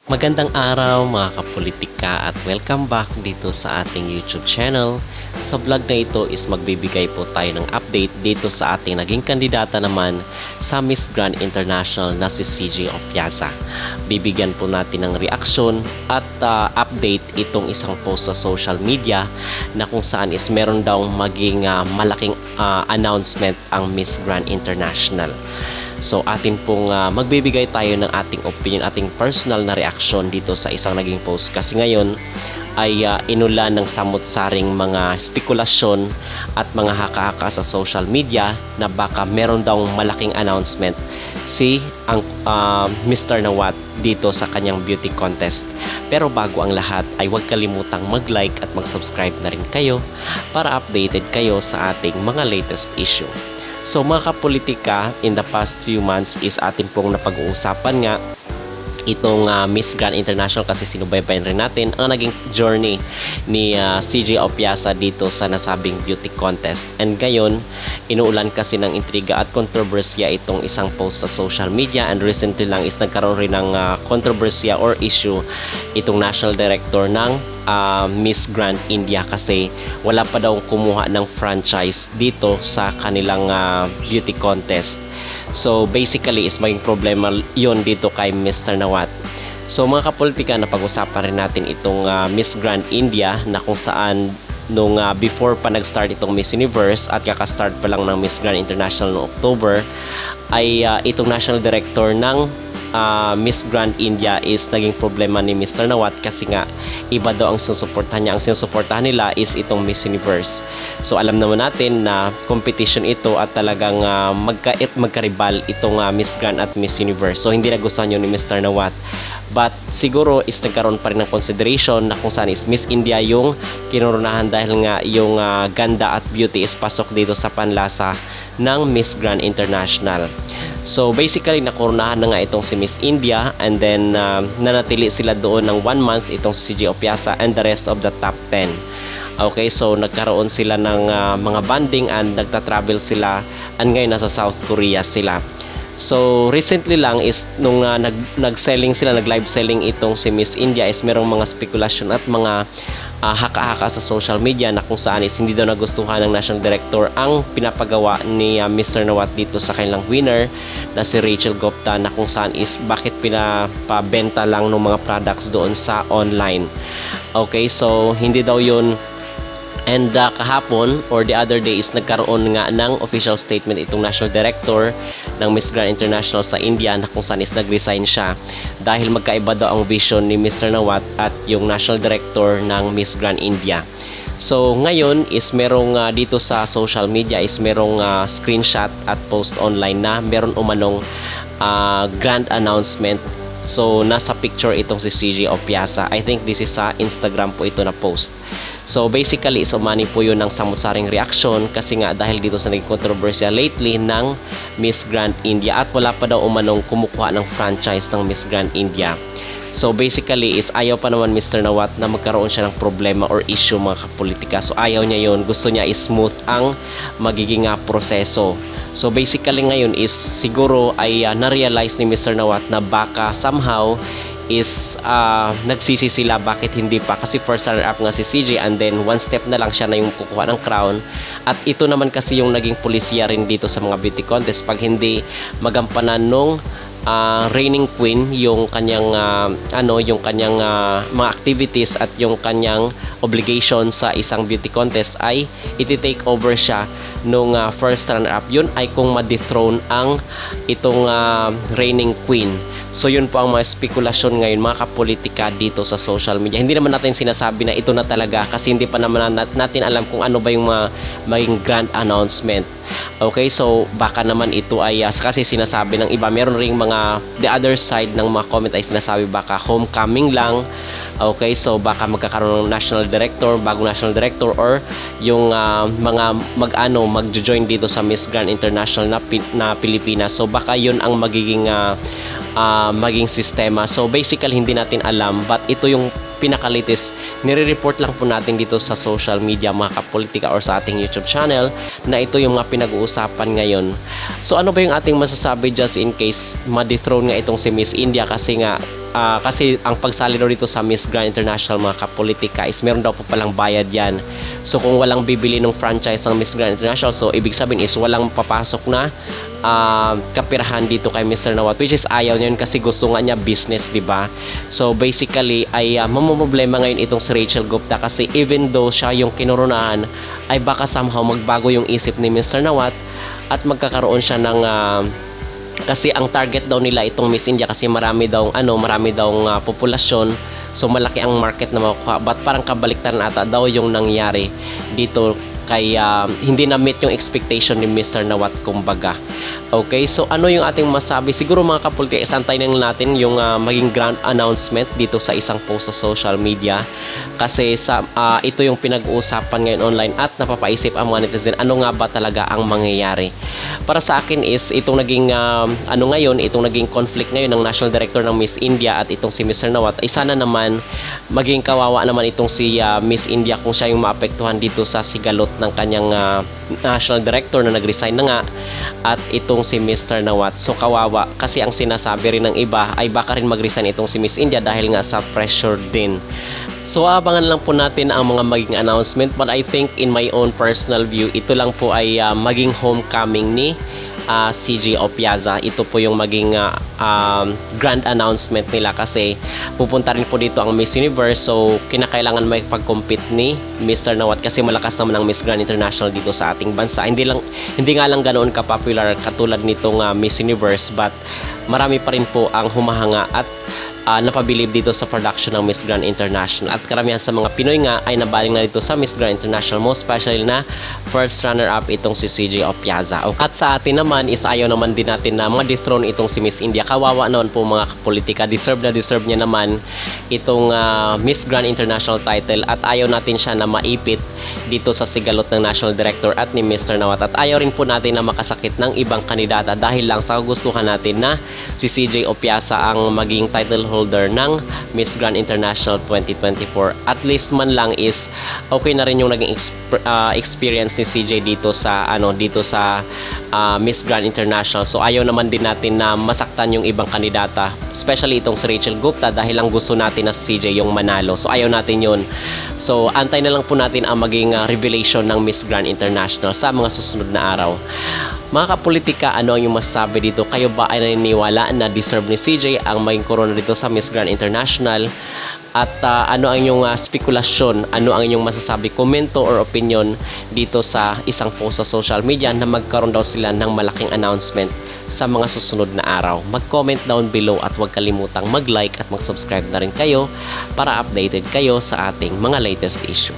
Magandang araw mga kapolitika at welcome back dito sa ating YouTube channel. Sa vlog na ito is magbibigay po tayo ng update dito sa ating naging kandidata naman sa Miss Grand International na si CJ Opiasa. Bibigyan po natin ng reaksyon at update itong isang post sa social media na kung saan is meron daw maging malaking announcement ang Miss Grand International. So atin pong magbibigay tayo ng ating opinion, ating personal na reaction dito sa isang naging post kasi ngayon ay inulan ng samot-saring mga spekulasyon at mga haka-haka sa social media na baka meron daw malaking announcement si ang Mr. Nawat dito sa kanyang beauty contest. Pero bago ang lahat ay huwag kalimutang mag-like at mag-subscribe na rin kayo para updated kayo sa ating mga latest issue. So mga kapolitika, in the past few months is atin pong napag-uusapan nga itong Miss Grand International kasi sinubaybayan rin natin ang naging journey ni CJ Opiasa dito sa nasabing beauty contest. And ngayon, inuulan kasi ng intriga at kontrobersya itong isang post sa social media, and recently lang is nagkaroon rin ng kontrobersya or issue itong national director ng Miss Grand India kasi wala pa daw kumuha ng franchise dito sa kanilang beauty contest. So basically is maging problema yon dito kay Mr. Nawat. So mga kapolitika, napag-usapan rin natin itong Miss Grand India na kung saan nung before pa nag-start itong Miss Universe at kaka-start pa lang ng Miss Grand International noong October ay itong national director ng Miss Grand India is naging problema ni Mr. Nawat kasi nga iba daw ang sinusuportahan niya. Ang sinusuportahan nila is itong Miss Universe. So alam naman natin na competition ito at talagang magkaribal itong Miss Grand at Miss Universe. So hindi nagustuhan yun ni Mr. Nawat. But siguro is nagkaroon pa rin ng consideration na kung saan is Miss India yung kinurunahan dahil nga yung ganda at beauty is pasok dito sa panlasa ng Miss Grand International. So basically nakurunahan na nga itong si Miss India, and then nanatili sila doon ng 1 month itong si CJ Opiasa and the rest of the top 10. Okay, so nagkaroon sila ng mga bonding and nagta-travel sila, and ngayon nasa South Korea sila. So recently lang is nung nag-selling sila, nag-live selling itong si Miss India is merong mga spekulasyon at mga haka-haka sa social media na kung saan is hindi daw nagustuhan ng national director ang pinapagawa ni Mr. Nawat dito sa kanilang winner na si Rachel Gupta, na kung saan is bakit pinapabenta lang ng mga products doon sa online. Okay, so hindi daw yun. And kahapon or the other day is nagkaroon nga ng official statement itong national director ng Miss Grand International sa India na kung saan is nag-resign siya dahil magkaiba daw ang vision ni Mr. Nawat at yung national director ng Miss Grand India. So ngayon is merong dito sa social media is merong screenshot at post online na meron umanong grand announcement. So nasa picture itong si CJ Opiasa. I think this is sa Instagram po ito na post. So basically is umani po yun ng samot-saring reaction kasi nga dahil dito sa naging kontrobersya lately ng Miss Grand India at wala pa daw umanong kumukuha ng franchise ng Miss Grand India. So basically is ayaw pa naman Mr. Nawat na magkaroon siya ng problema or issue mga kapolitika. So ayaw niya yun. Gusto niya is smooth ang magiging proseso. So basically ngayon is siguro ay na-realize ni Mr. Nawat na baka somehow is nagsisi sila bakit hindi pa, kasi first runner up nga si CJ and then one step na lang siya na yung kukuha ng crown, at ito naman kasi yung naging polisiya rin dito sa mga beauty contest pag hindi magampanan nung reigning queen yung kanyang yung kanyang mga activities at yung kanyang obligation sa isang beauty contest ay iti-take over siya nung first runner up. Yun ay kung ma-dethrone ang itong reigning queen. So yun po ang mga spekulasyon ngayon mga kapolitika dito sa social media. Hindi naman natin sinasabi na ito na talaga kasi hindi pa naman natin alam kung ano ba yung mga maging grand announcement. Okay, so baka naman ito ay kasi sinasabi ng iba, meron ring mga the other side ng mga comment ay sinasabi baka homecoming lang. Okay, so baka magkakaroon ng national director, bagong national director, or yung mga mag-join dito sa Miss Grand International na Pilipinas. So baka yun ang magiging sistema. So basically hindi natin alam, but ito yung pinaka-latest. Nire-report lang po natin dito sa social media mga kapolitika or sa ating YouTube channel na ito yung mga pinag-uusapan ngayon. So ano ba yung ating masasabi just in case ma-dethrone nga itong si Miss India, kasi nga kasi ang pagsali daw dito sa Miss Grand International mga kapolitika is meron daw po palang bayad yan. So kung walang bibili ng franchise ng Miss Grand International, so ibig sabihin is walang papasok na kapirahan dito kay Mr. Nawat, which is ayaw niya yun kasi gusto nga niya business, di ba? So basically ay mamumblema ngayon itong si Rachel Gupta kasi even though siya yung kinurunahan, ay baka somehow magbago yung isip ni Mr. Nawat at magkakaroon siya ng kasi ang target daw nila itong Miss India kasi marami daw populasyon, so malaki ang market na makukuha, but parang kabaliktaran ata daw yung nangyari dito kaya hindi na meet yung expectation ni Mr. Nawat kumbaga. Okay, so ano yung ating masabi? Siguro mga kapolitika, isantay na natin yung maging grand announcement dito sa isang post sa social media kasi ito yung pinag-uusapan ngayon online at napapaisip ang mga netizen, ano nga ba talaga ang mangyayari. Para sa akin is itong naging itong naging conflict ngayon ng National Director ng Miss India at itong si Mr. Nawat ay sana naman maging kawawa naman itong si Miss India kung siya yung maapektuhan dito sa sigalot ng kanyang National Director na nag-resign na nga at itong si Mr. Nawat. So kawawa kasi ang sinasabi rin ng iba ay baka rin mag-resign itong si Miss India dahil nga sa pressure din. So abangan lang po natin ang mga maging announcement, but I think in my own personal view, ito lang po ay maging homecoming ni CJ Opiaza. Ito po yung maging grand announcement nila kasi pupunta rin po dito ang Miss Universe, so kinakailangan may pag-compete ni Mr. Nawat kasi malakas naman ang Miss Grand International dito sa ating bansa. Hindi nga lang ganoon ka-popular katulad nitong Miss Universe, but marami pa rin po ang humahanga at napabilib dito sa production ng Miss Grand International at karamihan sa mga Pinoy nga ay nabaling na dito sa Miss Grand International, most especially na first runner-up itong si CJ Opiaza. At sa atin naman is ayaw naman din natin na ma-dethrone itong si Miss India. Kawawa naman po mga politika, deserve niya naman itong Miss Grand International title at ayaw natin siya na maipit dito sa sigalot ng National Director at ni Mr. Nawat, at ayaw rin po natin na makasakit ng ibang kandidata dahil lang sa kagustuhan natin na si CJ Opiaza ang maging title holder ng Miss Grand International 2024. At least man lang is okay na rin yung naging experience ni CJ dito sa Miss Grand International. So ayaw naman din natin na masaktan yung ibang kandidata, especially itong si Rachel Gupta dahil lang gusto natin na si CJ yung manalo. So ayaw natin yun. So antay na lang po natin ang maging revelation ng Miss Grand International sa mga susunod na araw. Mga kapolitika, ano ang yung masasabi dito? Kayo ba ay naniniwala na deserve ni CJ ang maging corona dito sa Miss Grand International? At ano ang inyong spekulasyon? Ano ang inyong masasabi? Komento or opinion dito sa isang post sa social media na magkaroon daw sila ng malaking announcement sa mga susunod na araw. Mag-comment down below at huwag kalimutang mag-like at mag-subscribe na rin kayo para updated kayo sa ating mga latest issue.